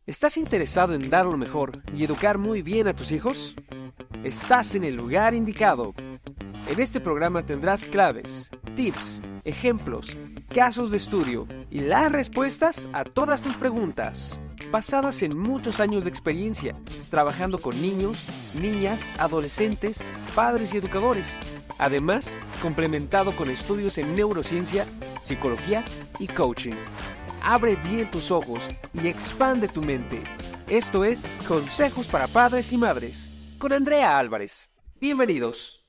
¿Estás interesado en dar lo mejor y educar muy bien a tus hijos? Estás en el lugar indicado. En este programa tendrás claves, tips, ejemplos, casos de estudio y las respuestas a todas tus preguntas, basadas en muchos años de experiencia, trabajando con niños, niñas, adolescentes, padres y educadores. Además, complementado con estudios en neurociencia, psicología y coaching. Abre bien tus ojos y expande tu mente. Esto es Consejos para Padres y Madres, con Andrea Álvarez. Bienvenidos.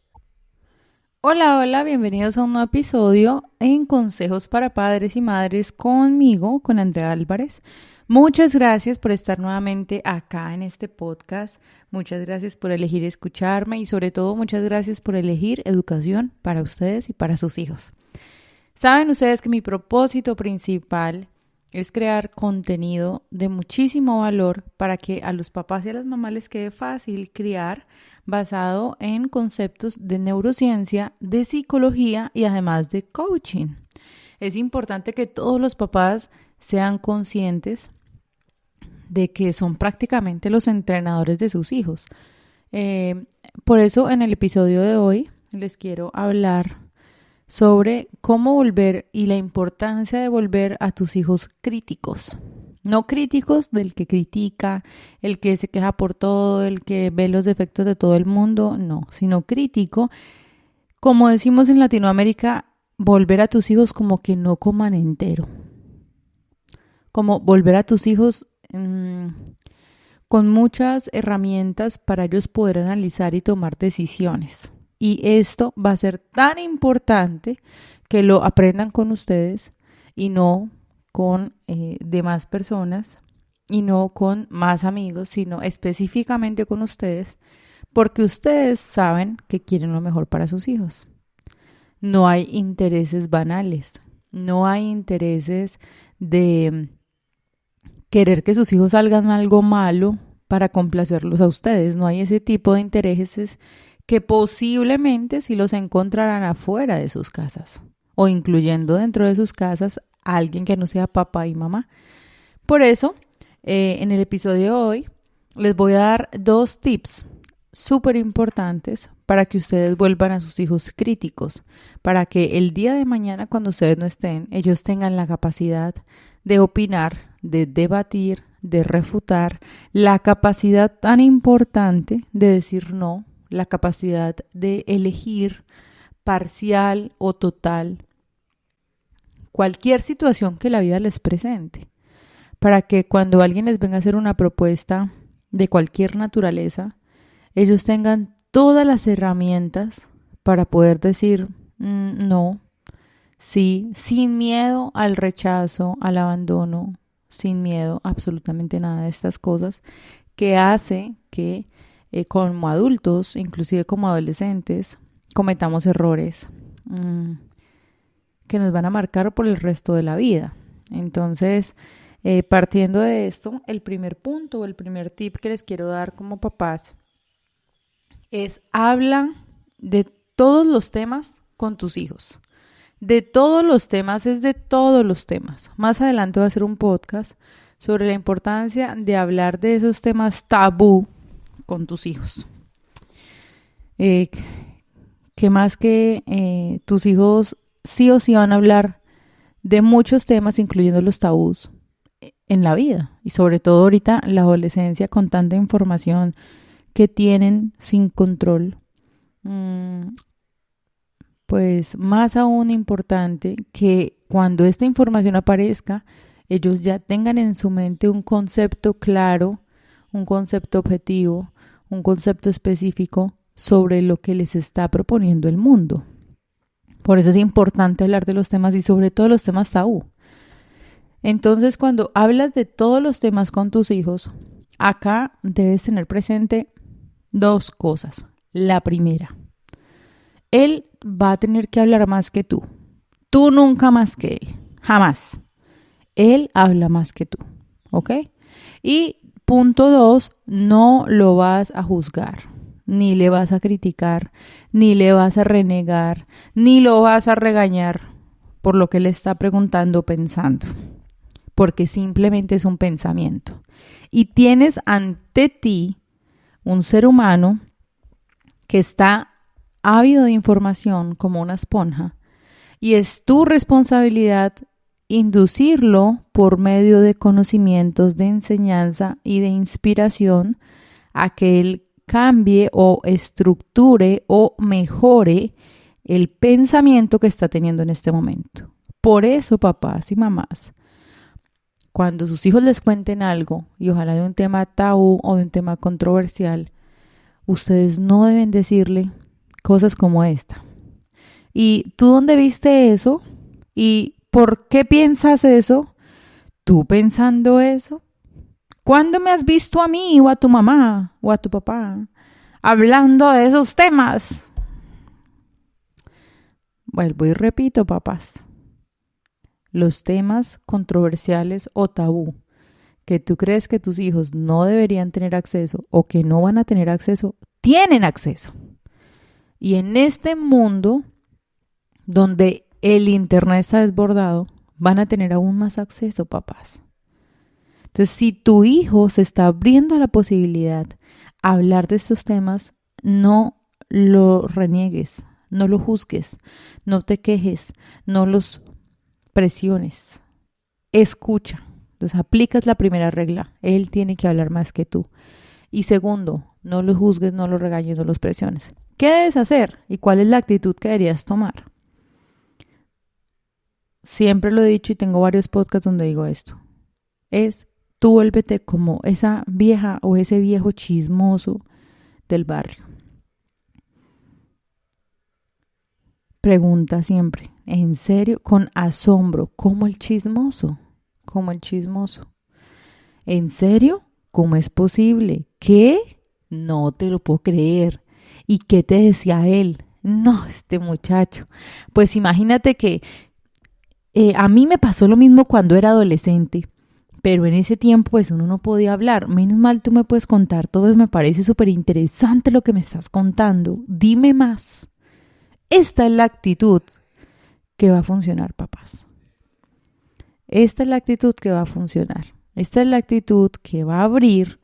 Hola, bienvenidos a un nuevo episodio en Consejos para Padres y Madres conmigo, con Andrea Álvarez. Muchas gracias por estar nuevamente acá en este podcast. Muchas gracias por elegir escucharme y sobre todo muchas gracias por elegir educación para ustedes y para sus hijos. Saben ustedes que mi propósito principal es crear contenido de muchísimo valor para que a los papás y a las mamás les quede fácil criar basado en conceptos de neurociencia, de psicología y además de coaching. Es importante que todos los papás sean conscientes de que son prácticamente los entrenadores de sus hijos. Por eso en el episodio de hoy les quiero hablar sobre cómo volver y la importancia de volver a tus hijos críticos. No críticos del que critica, el que se queja por todo, el que ve los defectos de todo el mundo, no, sino crítico, como decimos en Latinoamérica, volver a tus hijos como que no coman entero. Como volver a tus hijos con muchas herramientas para ellos poder analizar y tomar decisiones. Y esto va a ser tan importante que lo aprendan con ustedes y no con demás personas y no con más amigos, sino específicamente con ustedes, porque ustedes saben que quieren lo mejor para sus hijos. No hay intereses banales, no hay intereses de querer que sus hijos hagan algo malo para complacerlos a ustedes. No hay ese tipo de intereses que posiblemente sí los encontrarán afuera de sus casas o incluyendo dentro de sus casas a alguien que no sea papá y mamá. Por eso, en el episodio de hoy les voy a dar 2 tips súper importantes para que ustedes vuelvan a sus hijos críticos, para que el día de mañana cuando ustedes no estén, ellos tengan la capacidad de opinar, de debatir, de refutar, la capacidad tan importante de decir no, la capacidad de elegir parcial o total cualquier situación que la vida les presente, para que cuando alguien les venga a hacer una propuesta de cualquier naturaleza, ellos tengan todas las herramientas para poder decir no, sí, sin miedo al rechazo, al abandono, sin miedo a absolutamente nada de estas cosas que hace que como adultos, inclusive como adolescentes, cometamos errores que nos van a marcar por el resto de la vida. Entonces, partiendo de esto, el primer punto, el primer tip que les quiero dar como papás es habla de todos los temas con tus hijos. De todos los temas, es de todos los temas. Más adelante voy a hacer un podcast sobre la importancia de hablar de esos temas tabú con tus hijos. Que más que tus hijos sí o sí van a hablar de muchos temas, incluyendo los tabús en la vida. Y sobre todo ahorita en la adolescencia con tanta información que tienen sin control. Pues más aún importante que cuando esta información aparezca, ellos ya tengan en su mente un concepto claro, un concepto objetivo, un concepto específico sobre lo que les está proponiendo el mundo. Por eso es importante hablar de los temas y sobre todo los temas tabú. Entonces, cuando hablas de todos los temas con tus hijos, acá debes tener presente 2 cosas. La primera, él va a tener que hablar más que tú. Tú nunca más que él, jamás. Él habla más que tú, ¿ok? Y punto 2, no lo vas a juzgar, ni le vas a criticar, ni le vas a renegar, ni lo vas a regañar por lo que le está preguntando o pensando. porque simplemente es un pensamiento. Y tienes ante ti un ser humano que está ávido de información como una esponja, y es tu responsabilidad inducirlo por medio de conocimientos, de enseñanza y de inspiración a que él cambie o estructure o mejore el pensamiento que está teniendo en este momento. Por eso, papás y mamás, cuando sus hijos les cuenten algo, y ojalá de un tema tabú o de un tema controversial, ustedes no deben decirle cosas como esta. ¿Y tú dónde viste eso? ¿Y por qué piensas eso? ¿Tú pensando eso? ¿Cuándo me has visto a mí o a tu mamá o a tu papá hablando de esos temas? Vuelvo y repito, papás. Los temas controversiales o tabú que tú crees que tus hijos no deberían tener acceso o que no van a tener acceso, tienen acceso. Y en este mundo donde el internet está desbordado, van a tener aún más acceso, papás. Entonces, si tu hijo se está abriendo a la posibilidad de hablar de estos temas, no lo reniegues, no lo juzgues, no te quejes, no los presiones. Escucha. Entonces, aplicas la primera regla. Él tiene que hablar más que tú. Y segundo, no lo juzgues, no lo regañes, no los presiones. ¿Qué debes hacer? ¿Y cuál es la actitud que deberías tomar? Siempre lo he dicho y tengo varios podcasts donde digo esto. Tú vuélvete como esa vieja o ese viejo chismoso del barrio. Pregunta siempre, ¿en serio? Con asombro, ¿cómo el chismoso? ¿Cómo el chismoso? ¿En serio? ¿Cómo es posible? ¿Qué? No te lo puedo creer. ¿Y qué te decía él? No, este muchacho. Pues imagínate que a mí me pasó lo mismo cuando era adolescente, pero en ese tiempo pues uno no podía hablar. Menos mal tú me puedes contar todo, me parece súper interesante lo que me estás contando. Dime más. Esta es la actitud que va a funcionar, papás. Esta es la actitud que va a funcionar. Esta es la actitud que va a abrir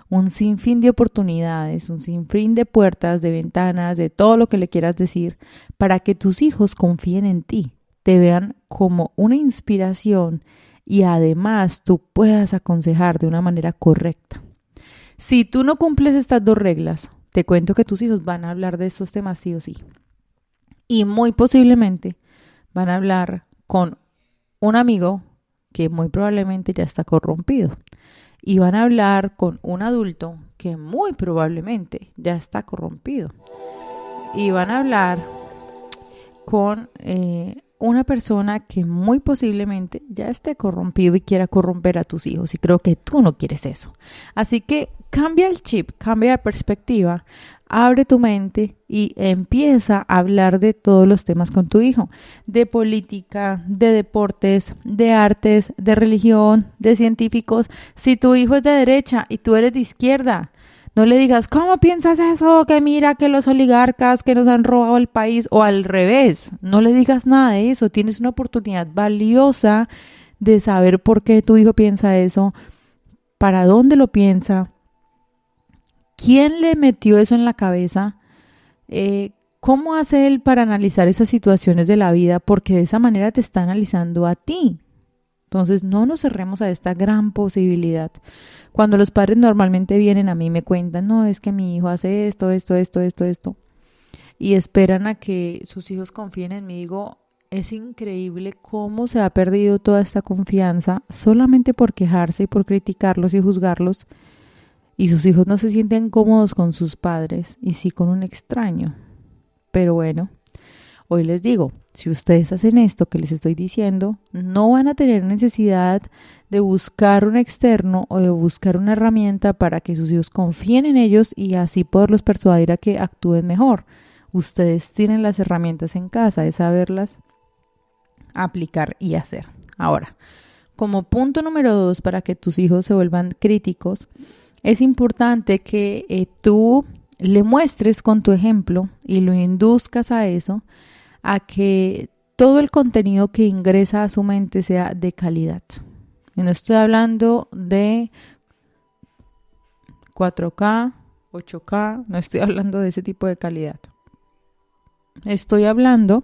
un sinfín de oportunidades, un sinfín de puertas, de ventanas, de todo lo que le quieras decir, para que tus hijos confíen en ti, te vean como una inspiración y además tú puedas aconsejar de una manera correcta. Si tú no cumples estas dos reglas, te cuento que tus hijos van a hablar de estos temas sí o sí. Y muy posiblemente van a hablar con un amigo que muy probablemente ya está corrompido. Y van a hablar con un adulto que muy probablemente ya está corrompido. Y van a hablar con una persona que muy posiblemente ya esté corrompido y quiera corromper a tus hijos. Y creo que tú no quieres eso. Así que cambia el chip, cambia de perspectiva, abre tu mente y empieza a hablar de todos los temas con tu hijo. De política, de deportes, de artes, de religión, de científicos. Si tu hijo es de derecha y tú eres de izquierda, no le digas, ¿cómo piensas eso? Que mira que los oligarcas que nos han robado el país, o al revés. No le digas nada de eso. Tienes una oportunidad valiosa de saber por qué tu hijo piensa eso, para dónde lo piensa, quién le metió eso en la cabeza, cómo hace él para analizar esas situaciones de la vida, porque de esa manera te está analizando a ti. Entonces, no nos cerremos a esta gran posibilidad. Cuando los padres normalmente vienen a mí y me cuentan, no, es que mi hijo hace esto, y esperan a que sus hijos confíen en mí, digo, es increíble cómo se ha perdido toda esta confianza solamente por quejarse y por criticarlos y juzgarlos, y sus hijos no se sienten cómodos con sus padres y sí con un extraño. Pero bueno, hoy les digo, si ustedes hacen esto que les estoy diciendo, no van a tener necesidad de buscar un externo o de buscar una herramienta para que sus hijos confíen en ellos y así poderlos persuadir a que actúen mejor. Ustedes tienen las herramientas en casa de saberlas aplicar y hacer. Ahora, como punto número 2 para que tus hijos se vuelvan críticos, es importante que tú le muestres con tu ejemplo y lo induzcas a eso, a que todo el contenido que ingresa a su mente sea de calidad. Y no estoy hablando de 4K, 8K, no estoy hablando de ese tipo de calidad. Estoy hablando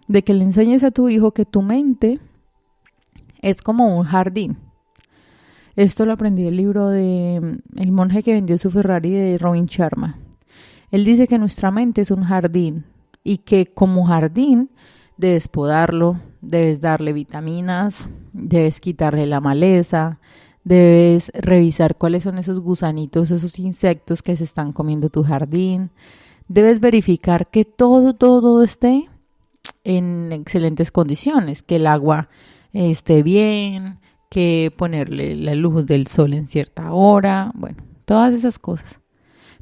de que le enseñes a tu hijo que tu mente es como un jardín. Esto lo aprendí del libro de El monje que vendió su Ferrari de Robin Sharma. Él dice que nuestra mente es un jardín y que como jardín debes podarlo, debes darle vitaminas, debes quitarle la maleza, debes revisar cuáles son esos gusanitos, esos insectos que se están comiendo tu jardín. Debes verificar que todo esté en excelentes condiciones, que el agua esté bien, que ponerle la luz del sol en cierta hora, bueno, todas esas cosas.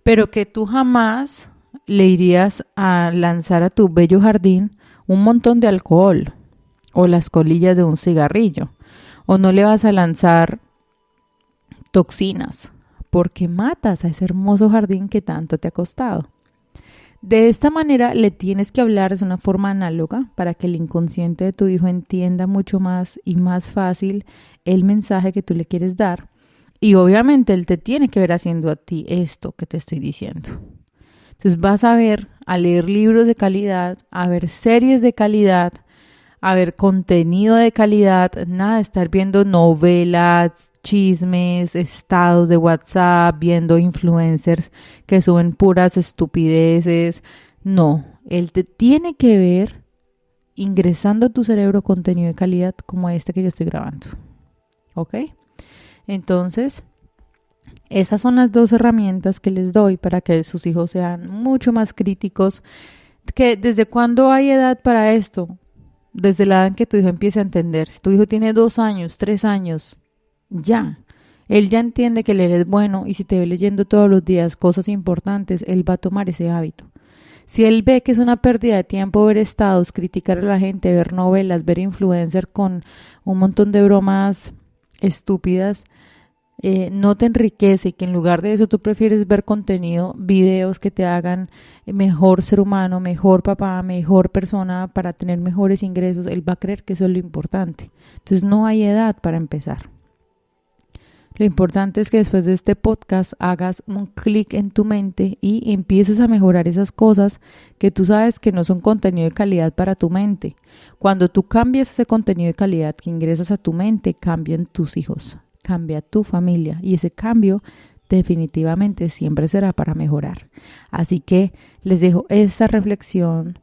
Pero que tú jamás le irías a lanzar a tu bello jardín un montón de alcohol o las colillas de un cigarrillo, o no le vas a lanzar toxinas, porque matas a ese hermoso jardín que tanto te ha costado. De esta manera le tienes que hablar de una forma análoga para que el inconsciente de tu hijo entienda mucho más y más fácil el mensaje que tú le quieres dar. Y obviamente él te tiene que ver haciendo a ti esto que te estoy diciendo. Entonces vas a ver, a leer libros de calidad, a ver series de calidad, a ver contenido de calidad, nada de estar viendo novelas, chismes, estados de WhatsApp, viendo influencers que suben puras estupideces. No, él te tiene que ver ingresando a tu cerebro contenido de calidad como este que yo estoy grabando. ¿Ok? Entonces, esas son las 2 herramientas que les doy para que sus hijos sean mucho más críticos. ¿Desde cuándo hay edad para esto? Desde la edad en que tu hijo empiece a entender. Si tu hijo tiene 2 años, 3 años, ya. Él ya entiende que leer es bueno y si te ve leyendo todos los días cosas importantes, él va a tomar ese hábito. Si él ve que es una pérdida de tiempo ver estados, criticar a la gente, ver novelas, ver influencers con un montón de bromas estúpidas, no te enriquece y que en lugar de eso tú prefieres ver contenido, videos que te hagan mejor ser humano, mejor papá, mejor persona para tener mejores ingresos, él va a creer que eso es lo importante. Entonces no hay edad para empezar. Lo importante es que después de este podcast hagas un clic en tu mente y empieces a mejorar esas cosas que tú sabes que no son contenido de calidad para tu mente. Cuando tú cambias ese contenido de calidad que ingresas a tu mente, cambian tus hijos, cambia tu familia y ese cambio definitivamente siempre será para mejorar. Así que les dejo esta reflexión.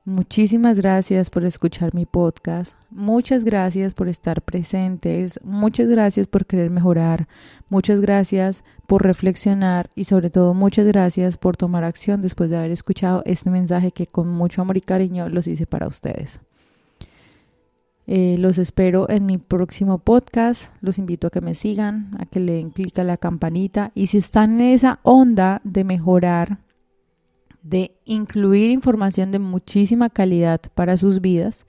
Muchísimas gracias por escuchar mi podcast, muchas gracias por estar presentes, muchas gracias por querer mejorar, muchas gracias por reflexionar y sobre todo muchas gracias por tomar acción después de haber escuchado este mensaje que con mucho amor y cariño los hice para ustedes. Los espero en mi próximo podcast, los invito a que me sigan, a que le den clic a la campanita y si están en esa onda de mejorar, de incluir información de muchísima calidad para sus vidas,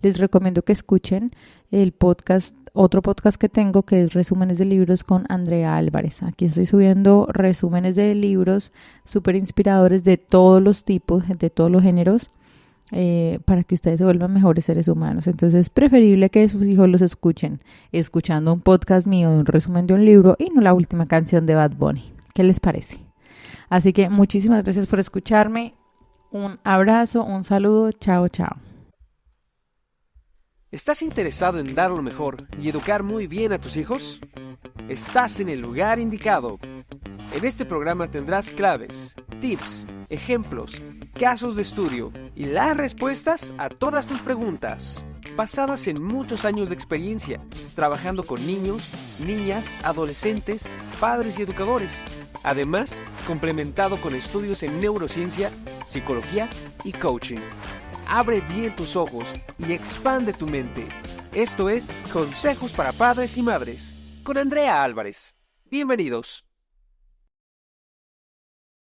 les recomiendo que escuchen el podcast, otro podcast que tengo que es Resúmenes de Libros con Andrea Álvarez. Aquí estoy subiendo resúmenes de libros súper inspiradores de todos los tipos, de todos los géneros, para que ustedes se vuelvan mejores seres humanos. Entonces es preferible que sus hijos los escuchen escuchando un podcast mío de un resumen de un libro y no la última canción de Bad Bunny. ¿Qué les parece? Así que muchísimas gracias por escucharme. Un abrazo, un saludo. Chao, chao. ¿Estás interesado en dar lo mejor y educar muy bien a tus hijos? Estás en el lugar indicado. En este programa tendrás claves, tips, ejemplos, casos de estudio y las respuestas a todas tus preguntas, basadas en muchos años de experiencia, trabajando con niños, niñas, adolescentes, padres y educadores. Además, complementado con estudios en neurociencia, psicología y coaching. Abre bien tus ojos y expande tu mente. Esto es Consejos para Padres y Madres, con Andrea Álvarez. Bienvenidos.